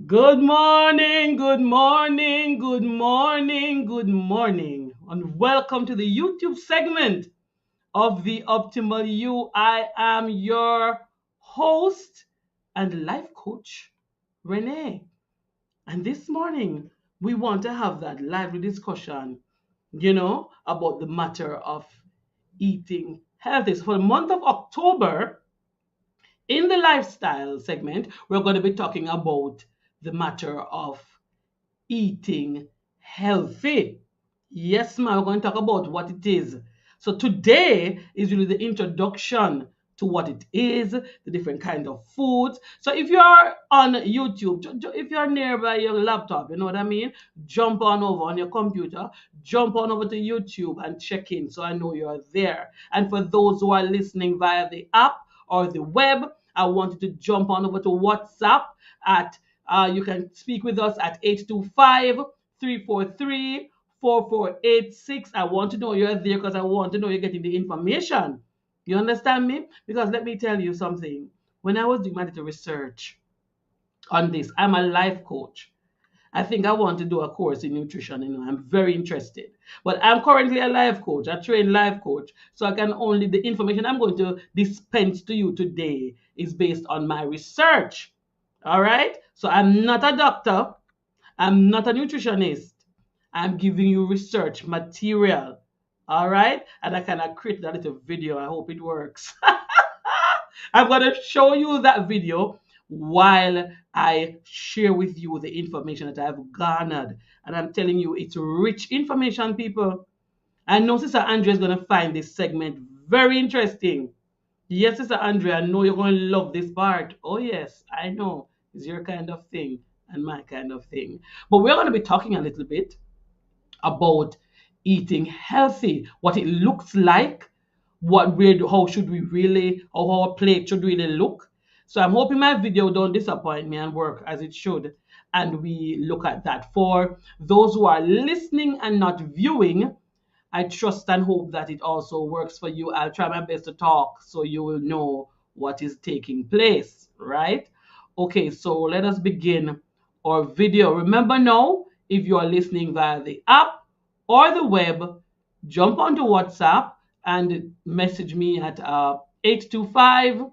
Good morning, good morning, good morning, good morning, and welcome to the YouTube segment of the Optimal You. I am your host and life coach, Renee. And this morning, we want to have that lively discussion, about the matter of eating healthy. So for the month of October, in the lifestyle segment, we're going to be talking about the matter of eating healthy. Yes, ma'am, we're going to talk about what it is. So today is really the introduction to what it is, the different kinds of foods. So if you're on YouTube, if you're nearby your laptop, you know what I mean, jump on over on your computer, jump on over to YouTube and check in so I know you're there. And for those who are listening via the app or the web, I want you to jump on over to WhatsApp at you can speak with us at 825-343-4486. I want to know you're there because I want to know you're getting the information. You understand me? Because let me tell you something. When I was doing my little research on this, I'm a life coach. I think I want to do a course in nutrition. I'm very interested. But I'm currently a life coach, a trained life coach. So I can only, the information I'm going to dispense to you today is based on my research. All right? So I'm not a doctor. I'm not a nutritionist. I'm giving you research material. All right? And I kind of created a little video. I hope it works. I'm going to show you that video while I share with you the information that I've garnered. And I'm telling you, it's rich information, people. I know Sister Andrea is going to find this segment very interesting. Yes, Sister Andrea, I know you're going to love this part. Oh, yes, I know. It's your kind of thing and my kind of thing. But we're going to be talking a little bit about eating healthy, what it looks like, how should we really, how our plate should really look. So I'm hoping my video don't disappoint me and work as it should. And we look at that. For those who are listening and not viewing, I trust and hope that it also works for you. I'll try my best to talk so you will know what is taking place, right? Okay, so let us begin our video. Remember now, if you are listening via the app or the web, jump onto WhatsApp and message me at 825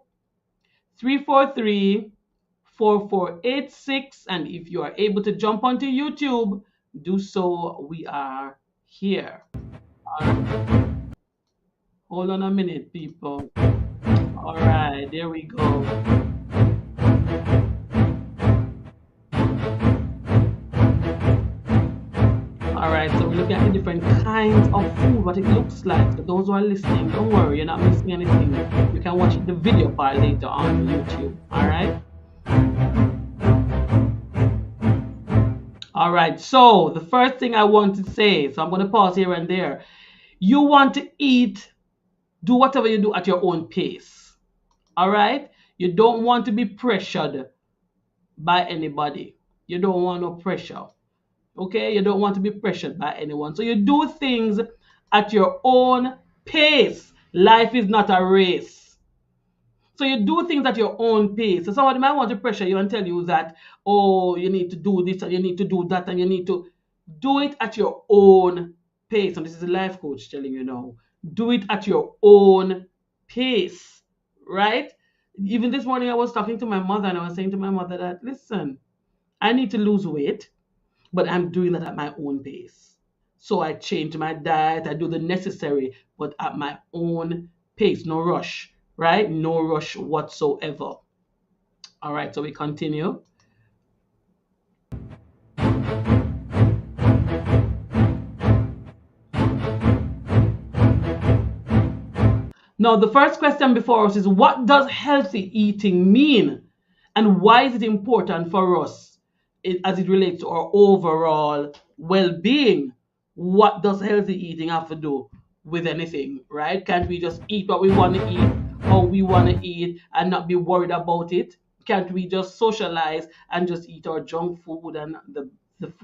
And if you are able to jump onto YouTube, do so. We are here. Hold on a minute, people. All right, there we go. All right, so we're looking at the different kinds of food, what it looks like. For those who are listening, don't worry, you're not missing anything. You can watch the video part later on YouTube. All right. All right, so the first thing I want to say, so I'm going to pause here and there. You want to eat, do whatever you do at your own pace. All right? You don't want to be pressured by anybody. You don't want no pressure. Okay? You don't want to be pressured by anyone. So you do things at your own pace. Life is not a race. So you do things at your own pace. So somebody might want to pressure you and tell you that, oh, you need to do this and you need to do that and you need to do it at your own pace. And this is a life coach telling you now. Do it at your own pace, right? Even this morning I was talking to my mother and I was saying to my mother that, listen, I need to lose weight, but I'm doing that at my own pace. So I change my diet, I do the necessary, but at my own pace, no rush, right? No rush whatsoever. All right, so we continue. Now, the first question before us is what does healthy eating mean? And why is it important for us as it relates to our overall well being? What does healthy eating have to do with anything, right? Can't we just eat what we want to eat, how we want to eat, and not be worried about it? Can't we just socialize and just eat our junk food and the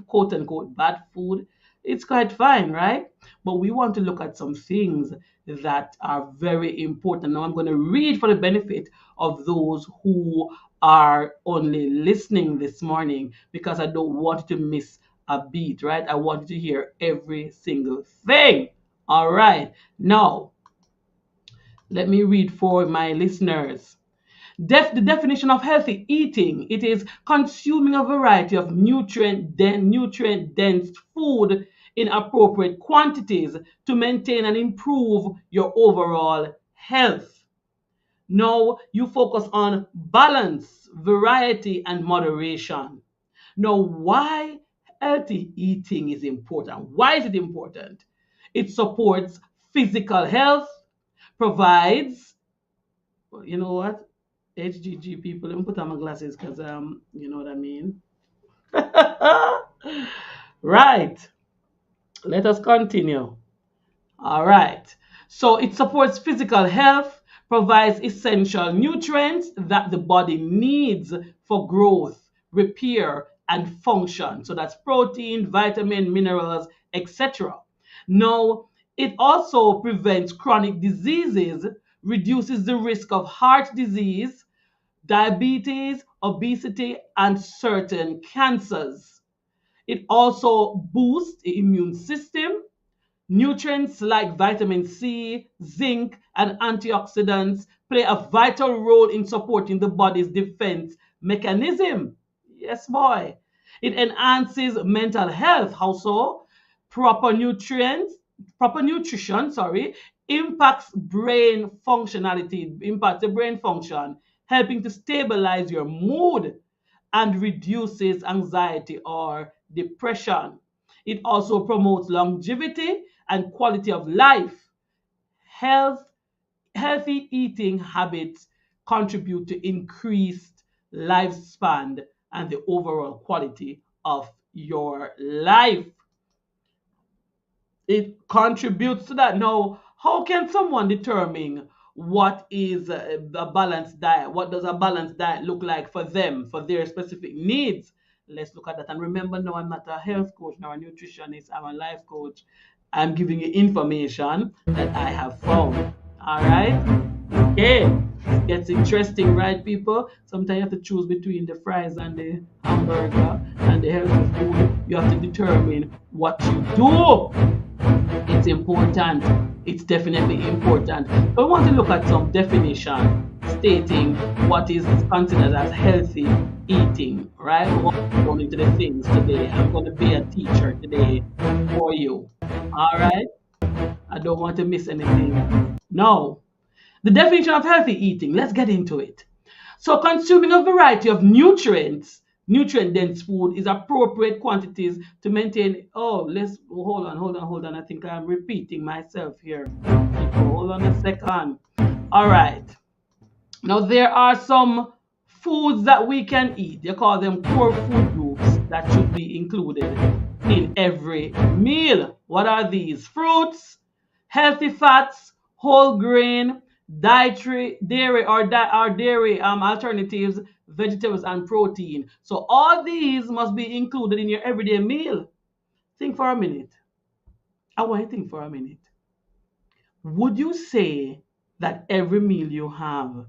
quote unquote bad food? It's quite fine, right? But we want to look at some things that are very important. Now, I'm going to read for the benefit of those who are only listening this morning because I don't want you to miss a beat, right? I want you to hear every single thing. All right. Now, let me read for my listeners. The definition of healthy eating, it is consuming a variety of nutrient dense food in appropriate quantities to maintain and improve your overall health. Now you focus on balance, variety, and moderation. Now, why healthy eating is important? Why is it important? It supports physical health, provides, you know what? HGG people, let me put on my glasses because you know what I mean. Right. Let us continue. All right. So it supports physical health, provides essential nutrients that the body needs for growth, repair, and function. So that's protein, vitamin, minerals, etc. Now, it also prevents chronic diseases, reduces the risk of heart disease, diabetes, obesity, and certain cancers. It also boosts the immune system. Nutrients like vitamin C, zinc, and antioxidants play a vital role in supporting the body's defense mechanism. Yes, boy. It enhances mental health. How so? Proper nutrients, proper nutrition, sorry, impacts brain functionality, impacts the brain function, helping to stabilize your mood and reduces anxiety or depression. It also promotes longevity and quality of life. Health, healthy eating habits contribute to increased lifespan and the overall quality of your life. It contributes to that. Now, how can someone determine what is a balanced diet? What does a balanced diet look like for them, for their specific needs? Let's look at that. And remember, no, I'm not a health coach, nor a nutritionist, I'm a life coach. I'm giving you information that I have found. All right. Okay. It gets interesting, right, people? Sometimes you have to choose between the fries and the hamburger and the healthy food. You have to determine what you do. It's important. It's definitely important. But I want to look at some definition stating what is considered as healthy eating, right? We're going into the things today. I'm going to be a teacher today for you. All right? I don't want to miss anything. No. The definition of healthy eating, let's get into it. So, consuming a variety of nutrient dense food is appropriate quantities to maintain. Oh, let's hold on. I think I'm repeating myself here. Hold on a second. All right. Now, there are some foods that we can eat. They call them core food groups that should be included in every meal. What are these? Fruits, healthy fats, whole grain, dietary dairy or dairy alternatives, vegetables, and protein. So all these must be included in your everyday meal. Think for a minute. I want you to think for a minute. Would you say that every meal you have,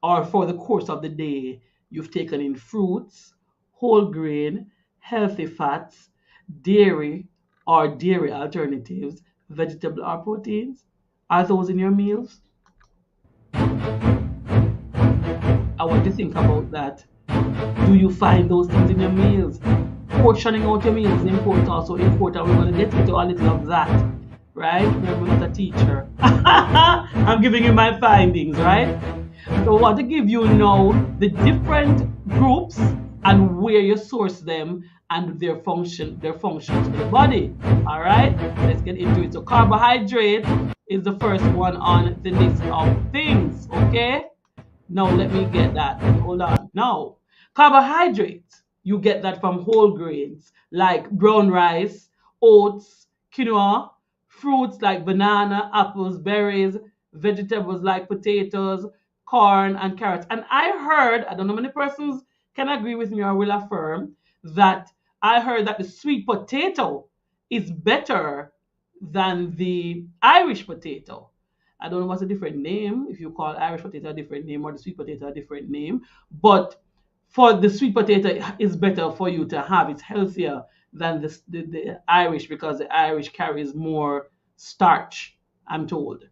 or for the course of the day, you've taken in fruits, whole grain, healthy fats, dairy or dairy alternatives, vegetable or proteins? Are those in your meals? I want you to think about that. Do you find those things in your meals? Portioning out your meals is important, also important. We're going to get into a little of that, right? Remember, I'm not a teacher. I'm giving you my findings, right? So I want to give you now the different groups and where you source them and their functions for the body. All right, let's get into it. So carbohydrate is the first one on the list of things. Okay. Now let me get that. Hold on. Now, carbohydrates, you get that from whole grains like brown rice, oats, quinoa, fruits like banana, apples, berries, vegetables like potatoes, corn, and carrots. And I heard, I don't know how many persons can agree with me or will affirm that I heard that the sweet potato is better than the Irish potato. I don't know what's a different name, if you call Irish potato a different name or the sweet potato a different name, but for the sweet potato is better for you to have. It's healthier than the Irish because the Irish carries more starch, I'm told.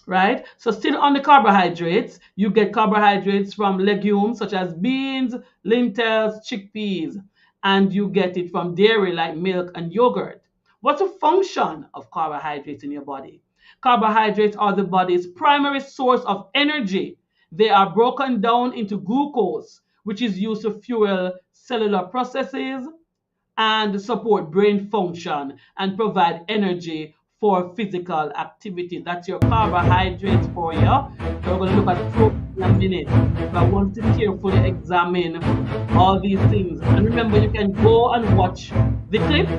Right? So still on the carbohydrates, you get carbohydrates from legumes such as beans, lentils, chickpeas, and you get it from dairy like milk and yogurt. What's the function of carbohydrates in your body? Carbohydrates are the body's primary source of energy. They are broken down into glucose, which is used to fuel cellular processes and support brain function and provide energy for physical activity. That's your carbohydrates for you. So we're going to look at protein in a minute. But I want to carefully examine all these things. And remember, you can go and watch the clip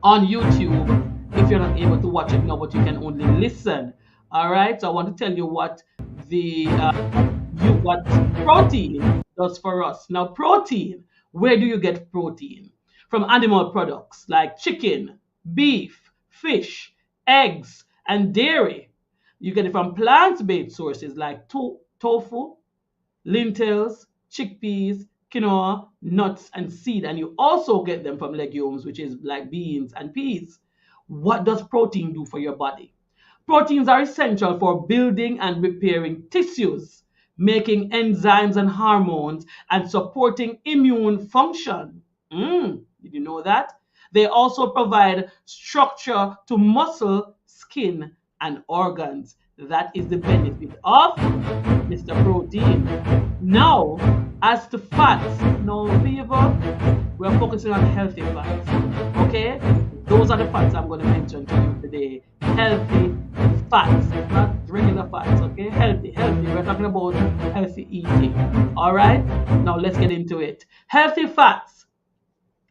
on YouTube if you're not able to watch it now, but you can only listen. All right. So I want to tell you what what protein does for us. Now, protein. Where do you get protein? From animal products like chicken, beef, fish, eggs, and dairy. You get it from plant-based sources like tofu, lentils, chickpeas, quinoa, nuts, and seed. And you also get them from legumes, which is like beans and peas. What does protein do for your body? Proteins are essential for building and repairing tissues, making enzymes and hormones, and supporting immune function. Did you know that? They also provide structure to muscle, skin, and organs. That is the benefit of Mr. Protein. Now, as to fats, no fever, we're focusing on healthy fats. Okay? Those are the fats I'm going to mention to you today. Healthy fats, not regular fats, okay? Healthy. We're talking about healthy eating. All right? Now let's get into it. Healthy fats.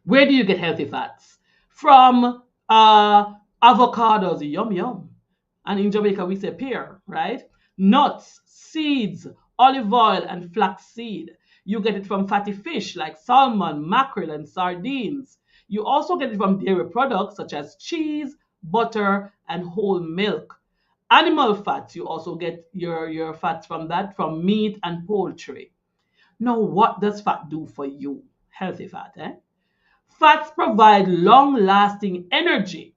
Where do you get healthy fats? From avocados, yum yum. And in Jamaica we say pear, right? Nuts, seeds, olive oil, and flaxseed. You get it from fatty fish like salmon, mackerel, and sardines. You also get it from dairy products such as cheese, butter, and whole milk. Animal fats, you also get your fats from that, from meat and poultry. Now, what does fat do for you? Healthy fat, eh? Fats provide long-lasting energy,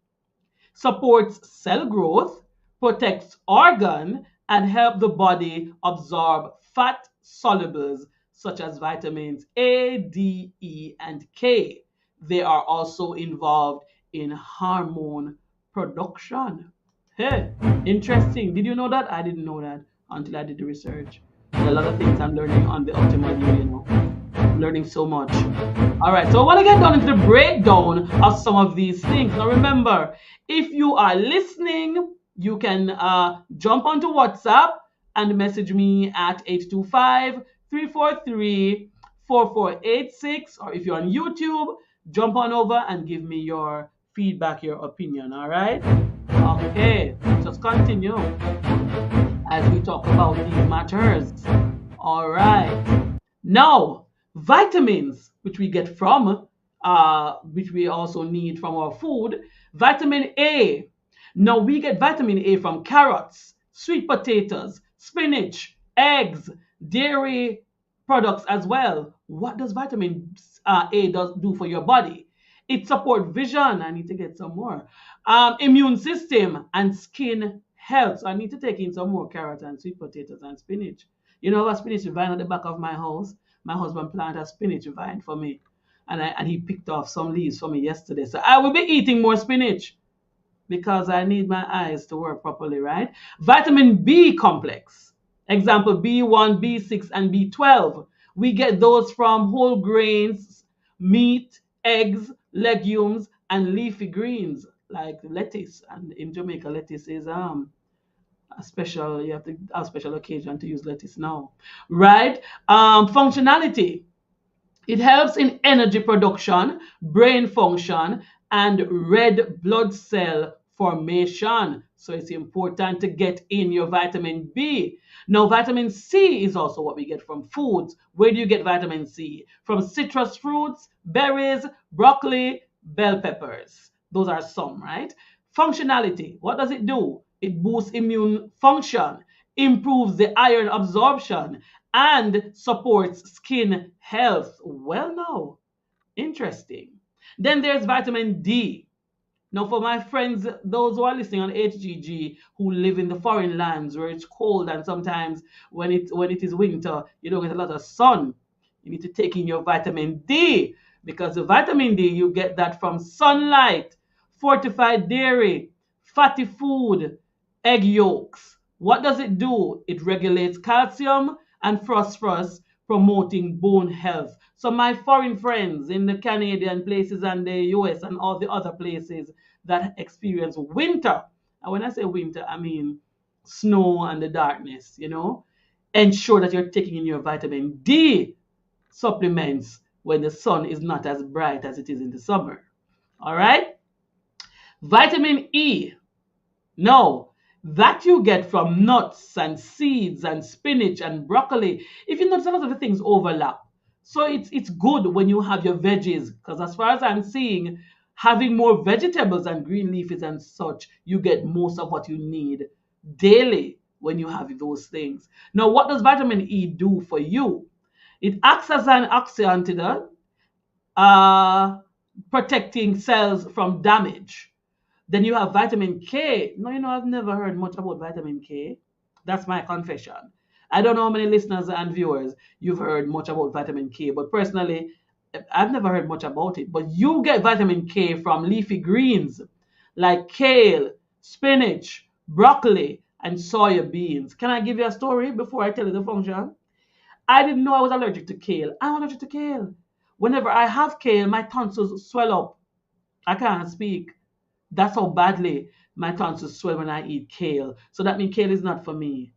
supports cell growth, protects organ, and help the body absorb fat solubles such as vitamins A, D, E, and K. They are also involved in hormone production. Hey, interesting. Did you know that? I didn't know that until I did the research. There are a lot of things I'm learning on the optimal you. I'm learning so much. All right, so I want to get down into the breakdown of some of these things. Now remember, if you are listening, you can jump onto WhatsApp and message me at 825-343-4486. Or if you're on YouTube, jump on over and give me your feedback, your opinion, all right? Okay, just continue as we talk about these matters. All right. Now, vitamins, which we get from, which we also need from our food, vitamin A. Now, we get vitamin A from carrots, sweet potatoes, spinach, eggs, dairy products as well. What does vitamin A do for your body? It supports vision. I need to get some more. Immune system and skin health. So I need to take in some more carrots and sweet potatoes and spinach. You know, a spinach vine at the back of my house. My husband planted a spinach vine for me, and he picked off some leaves for me yesterday. So I will be eating more spinach because I need my eyes to work properly, right? Vitamin B complex. Example B1, B6, and B12. We get those from whole grains, meat, eggs, legumes, and leafy greens like lettuce. And in Jamaica, lettuce is you have to have a special occasion to use lettuce now, right? Functionality. It helps in energy production, brain function, and red blood cell formation. So it's important to get in your vitamin B. Now, vitamin C is also what we get from foods. Where do you get vitamin C? From citrus fruits, berries, broccoli, bell peppers. Those are some, right? Functionality. What does it do? It boosts immune function, improves the iron absorption, and supports skin health. Well, now, interesting. Then there's vitamin D. Now, for my friends, those who are listening on HGG who live in the foreign lands where it's cold and sometimes when it is winter, you don't get a lot of sun. You need to take in your vitamin D because the vitamin D you get that from sunlight, fortified dairy, fatty food, egg yolks. What does it do? It regulates calcium and phosphorus, promoting bone health. So my foreign friends in the Canadian places and the US and all the other places that experience winter, and when I say winter, I mean snow and the darkness, ensure that you're taking in your vitamin D supplements when the sun is not as bright as it is in the summer. All right? Vitamin E. No, that you get from nuts and seeds and spinach and broccoli. If you notice, a lot of the things overlap. So it's good when you have your veggies, because as far as I'm seeing, having more vegetables and green leafies and such, you get most of what you need daily when you have those things. Now, what does vitamin E do for you? It acts as an antioxidant, uh, protecting cells from damage. Then you have vitamin K. No, I've never heard much about vitamin K. That's my confession. I don't know how many listeners and viewers you've heard much about vitamin K, but personally, I've never heard much about it. But you get vitamin K from leafy greens like kale, spinach, broccoli, and soya beans. Can I give you a story before I tell you the function? I didn't know I was allergic to kale. I'm allergic to kale. Whenever I have kale, my tonsils swell up. I can't speak. That's how badly my tonsils swell when I eat kale. So that means kale is not for me.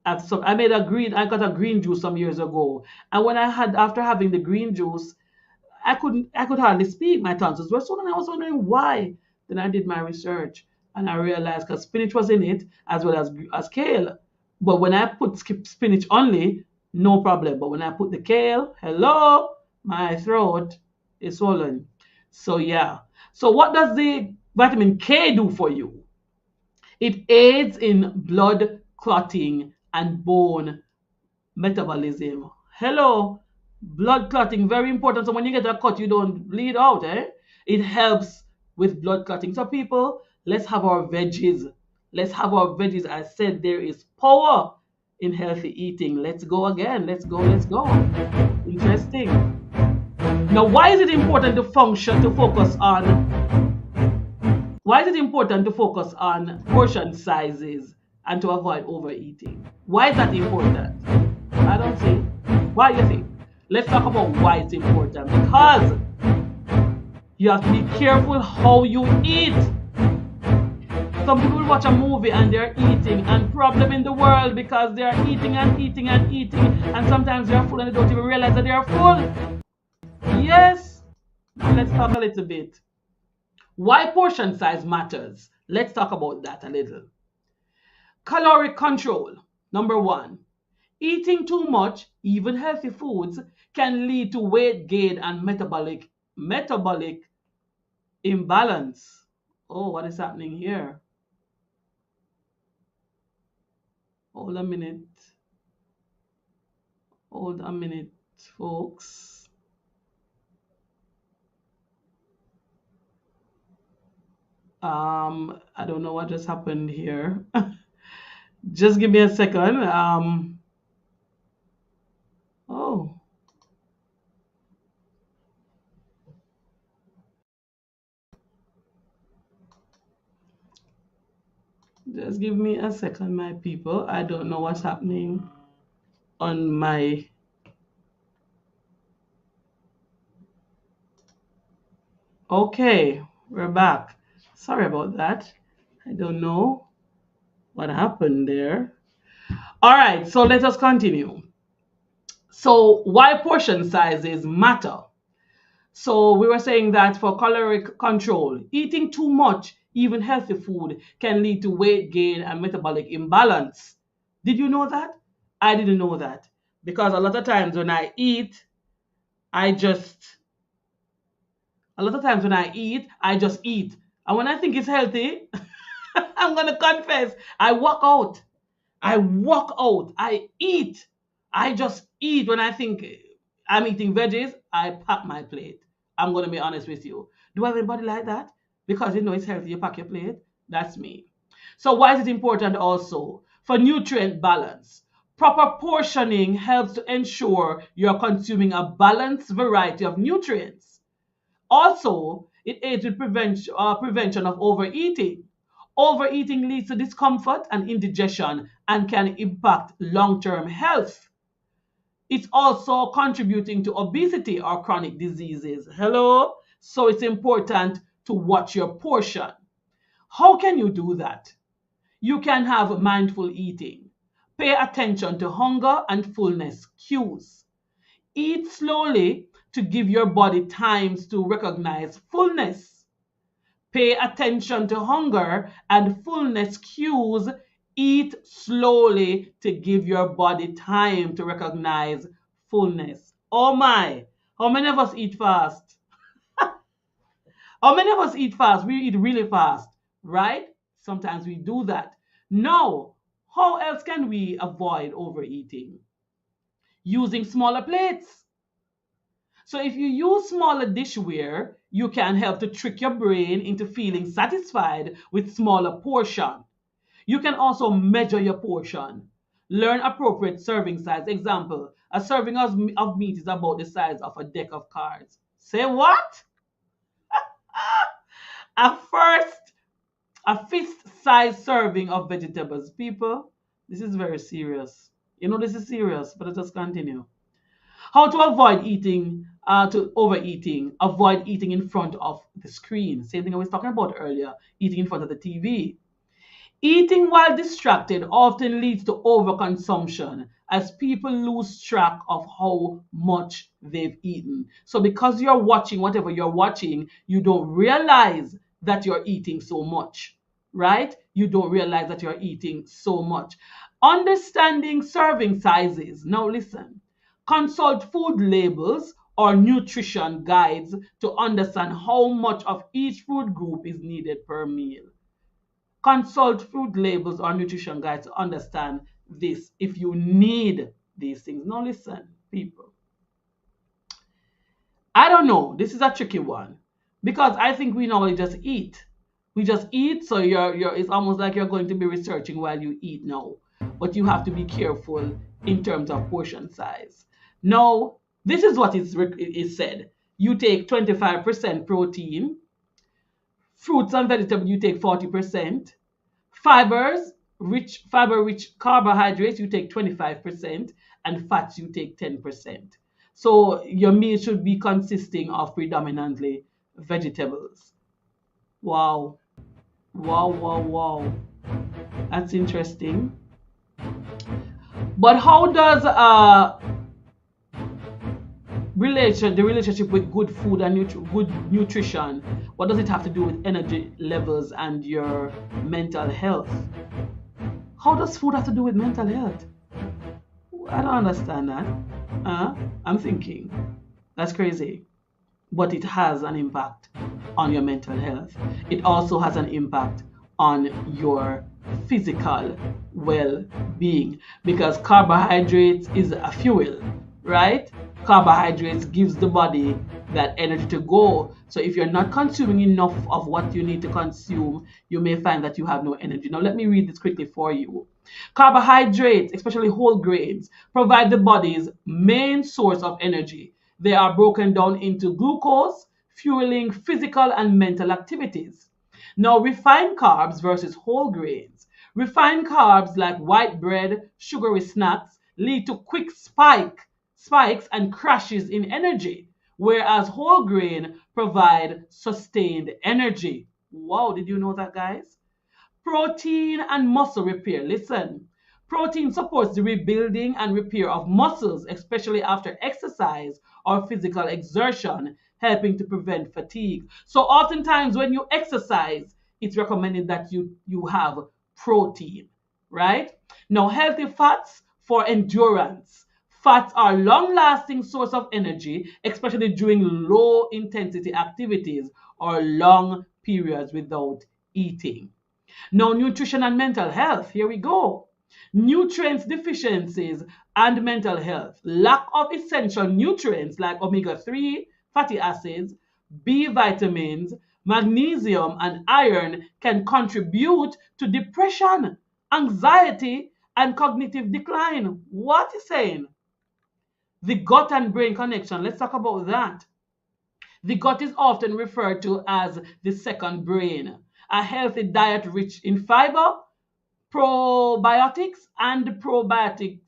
I got a green juice some years ago. And after having the green juice, I could hardly speak. My tonsils were swollen. I was wondering why. Then I did my research and I realized because spinach was in it as well as kale. But when I put spinach only, no problem. But when I put the kale, hello, my throat is swollen. So yeah. So what does the vitamin K do for you? It aids in blood clotting and bone metabolism. Hello, blood clotting, very important. So when you get a cut, you don't bleed out, eh? It helps with blood clotting. So people, let's have our veggies. Let's have our veggies. I said there is power in healthy eating. Let's go again. Let's go. Let's go. Interesting. Now, why is it important to focus on portion sizes and to avoid overeating? Why is that important? I don't see. Why do you think? Let's talk about why it's important. Because you have to be careful how you eat. Some people watch a movie and they're eating, and problem in the world because they're eating and eating and eating, and sometimes they're full and they don't even realize that they're full. Yes. Now let's talk a little bit. Why portion size matters. Let's talk about that a little. Caloric control. Number one. Eating too much, even healthy foods, can lead to weight gain and metabolic imbalance. Oh, what is happening here? Hold a minute. Hold a minute, folks. I don't know what just happened here. Just give me a second. Oh, just give me a second, my people. I don't know what's happening on my. Okay, we're back. Sorry about that. I don't know what happened there. All right, so let us continue. So, why portion sizes matter? So, we were saying that for caloric control, eating too much, even healthy food, can lead to weight gain and metabolic imbalance. Did you know that? I didn't know that because a lot of times when I eat, I just A lot of times when I eat, I just eat. And when I think it's healthy, I'm going to confess, I walk out. I walk out. I eat. I just eat. When I think I'm eating veggies, I pack my plate. I'm going to be honest with you. Do I have anybody like that? Because you know it's healthy, you pack your plate. That's me. So, why is it important also? For nutrient balance. Proper portioning helps to ensure you're consuming a balanced variety of nutrients. Also, it aids with prevention of overeating. Overeating leads to discomfort and indigestion and can impact long term health. It's also contributing to obesity or chronic diseases. Hello? So it's important to watch your portion. How can you do that? You can have mindful eating. Pay attention to hunger and fullness cues. Eat slowly to give your body times to recognize fullness. Pay attention to hunger and fullness cues. Eat slowly to give your body time to recognize fullness. Oh my, how many of us eat fast? How many of us eat fast? We eat really fast, right? Sometimes we do that. No, how else can we avoid overeating? Using smaller plates. So if you use smaller dishware, you can help to trick your brain into feeling satisfied with smaller portion. You can also measure your portion. Learn appropriate serving size. Example, a serving of meat is about the size of a deck of cards. Say what? A first, a fist-sized serving of vegetables. People, this is very serious. You know this is serious, but let us continue. How to avoid eating, to overeating. Avoid eating in front of the screen. Same thing I was talking about earlier. Eating in front of the TV. Eating while distracted often leads to overconsumption as people lose track of how much they've eaten. So, because you're watching whatever you're watching, you don't realize that you're eating so much, right? You don't realize that you're eating so much. Understanding serving sizes. Now, listen, consult food labels or nutrition guides to understand how much of each food group is needed per meal. Consult food labels or nutrition guides to understand this if you need these things. Now, listen, people. I don't know. This is a tricky one because I think we normally just eat. We just eat, so you're it's almost like you're going to be researching while you eat now. But you have to be careful in terms of portion size. Now, this is what is said. You take 25% protein, fruits and vegetables, you take 40%. Fiber rich carbohydrates, you take 25%, and fats, you take 10%. So your meal should be consisting of predominantly vegetables. Wow. Wow, wow, wow. That's interesting. But how does the relationship with good food and good nutrition, what does it have to do with energy levels and your mental health? How does food have to do with mental health? I don't understand that. I'm thinking that's crazy, but it has an impact on your mental health. It also has an impact on your physical well-being because carbohydrates is a fuel, right? Carbohydrates gives the body that energy to go. So if you're not consuming enough of what you need to consume, you may find that you have no energy. Now let me read this quickly for you. Carbohydrates, especially whole grains, provide the body's main source of energy. They are broken down into glucose, fueling physical and mental activities. Now, refined carbs versus whole grains. Refined carbs like white bread, sugary snacks lead to quick spikes and crashes in energy, whereas whole grain provide sustained energy. Wow, did you know that, guys? Protein and muscle repair. Listen, protein supports the rebuilding and repair of muscles, especially after exercise or physical exertion, helping to prevent fatigue. So, oftentimes, when you exercise, it's recommended that you have protein, right? Now, healthy fats for endurance. Fats are long-lasting source of energy, especially during low-intensity activities or long periods without eating. Now, nutrition and mental health. Here we go. Nutrients deficiencies and mental health. Lack of essential nutrients like omega-3 fatty acids, B vitamins, magnesium, and iron can contribute to depression, anxiety, and cognitive decline. What is saying? The gut and brain connection. Let's talk about that. The gut is often referred to as the second brain. A healthy diet rich in fiber, probiotics, and probiotics.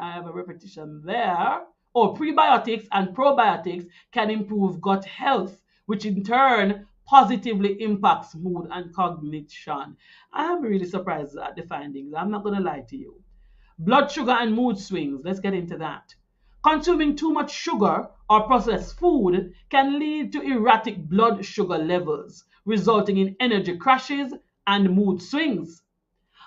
I have a repetition there. Prebiotics and probiotics can improve gut health, which in turn positively impacts mood and cognition. I am really surprised at the findings. I'm not going to lie to you. Blood sugar and mood swings. Let's get into that. Consuming too much sugar or processed food can lead to erratic blood sugar levels, resulting in energy crashes and mood swings.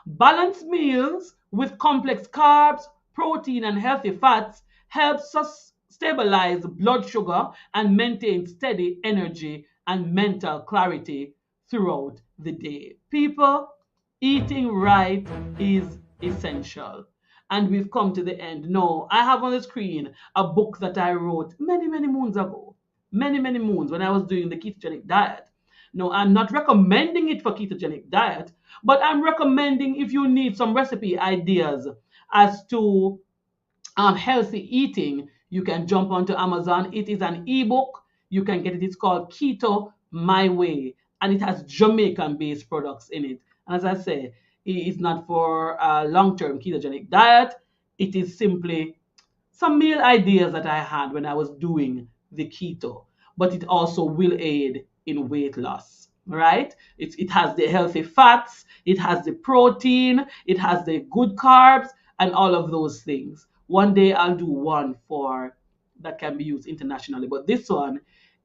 Balanced meals with complex carbs, protein, and healthy fats helps us stabilize blood sugar and maintain steady energy and mental clarity throughout the day. People, eating right is essential. And we've come to the end. No, I have on the screen a book that I wrote many, many moons ago. Many, many moons when I was doing the ketogenic diet. No, I'm not recommending it for ketogenic diet, but I'm recommending if you need some recipe ideas as to healthy eating, you can jump onto Amazon. It is an ebook. You can get it. It's called Keto My Way, and it has Jamaican-based products in it. And as I say, it is not for a long-term ketogenic diet. It is simply some meal ideas that I had when I was doing the keto, but it also will aid in weight loss, right? It has the healthy fats, it has the protein, it has the good carbs, and all of those things. One day I'll do one for that can be used internationally, but this one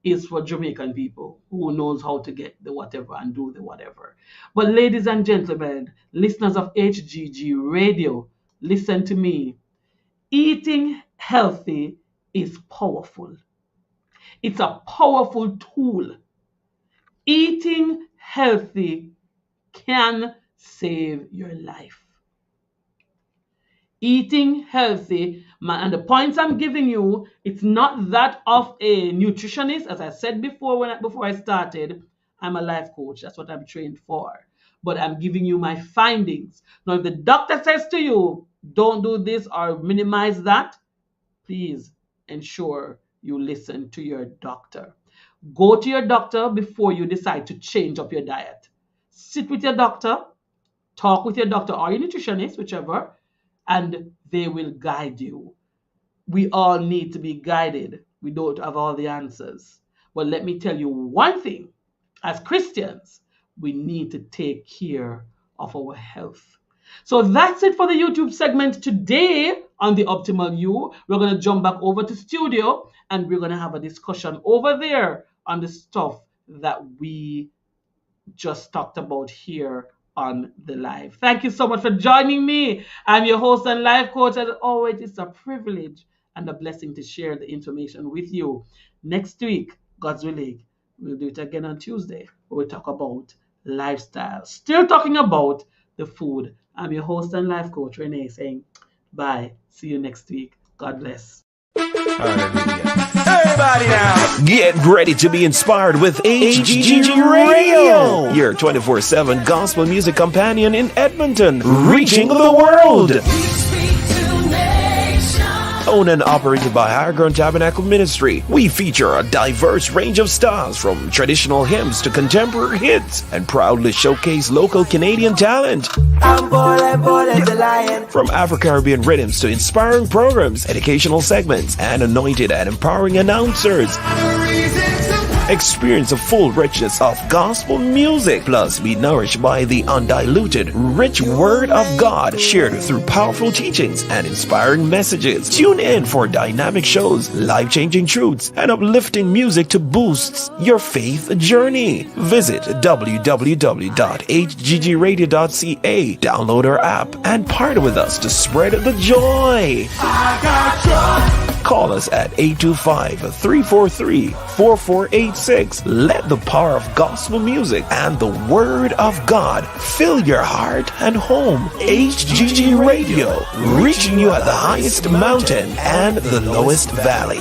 is for Jamaican people who knows how to get the whatever and do the whatever. But ladies and gentlemen, listeners of HGG Radio, listen to me. Eating healthy is powerful. It's a powerful tool. Eating healthy can save your life. Eating healthy, and the points I'm giving you, it's not that of a nutritionist. As I said before, before I started, I'm a life coach. That's what I'm trained for. But I'm giving you my findings. Now, if the doctor says to you, don't do this or minimize that, please ensure you listen to your doctor. Go to your doctor before you decide to change up your diet. Sit with your doctor, talk with your doctor or your nutritionist, whichever, and they will guide you. We all need to be guided. We don't have all the answers. But let me tell you one thing. As Christians, we need to take care of our health. So that's it for the YouTube segment today on the Optimal You. We're going to jump back over to studio and we're going to have a discussion over there on the stuff that we just talked about here on the live. Thank you so much for joining me. I'm your host and life coach. As always, it's a privilege and a blessing to share the information with you. Next week, God's willing, we'll do it again on Tuesday. We'll talk about lifestyle. Still talking about the food. I'm your host and life coach, Renae, saying bye. See you next week. God bless. Everybody now, get ready to be inspired with HGG Radio, your 24/7 gospel music companion in Edmonton, reaching the world. Owned and operated by Higher Ground Tabernacle Ministry, we feature a diverse range of styles from traditional hymns to contemporary hits and proudly showcase local Canadian talent. I'm bold as a lion. From Afro-Caribbean rhythms to inspiring programs, educational segments, and anointed and empowering announcers. Experience the full richness of gospel music, plus be nourished by the undiluted, rich Word of God shared through powerful teachings and inspiring messages. Tune in for dynamic shows, life-changing truths, and uplifting music to boost your faith journey. Visit www.hggradio.ca, download our app, and partner with us to spread the joy. I got joy. Call us at 825-343-4486. Let the power of gospel music and the Word of God fill your heart and home. HGG Radio, reaching you at the highest mountain and the lowest valley.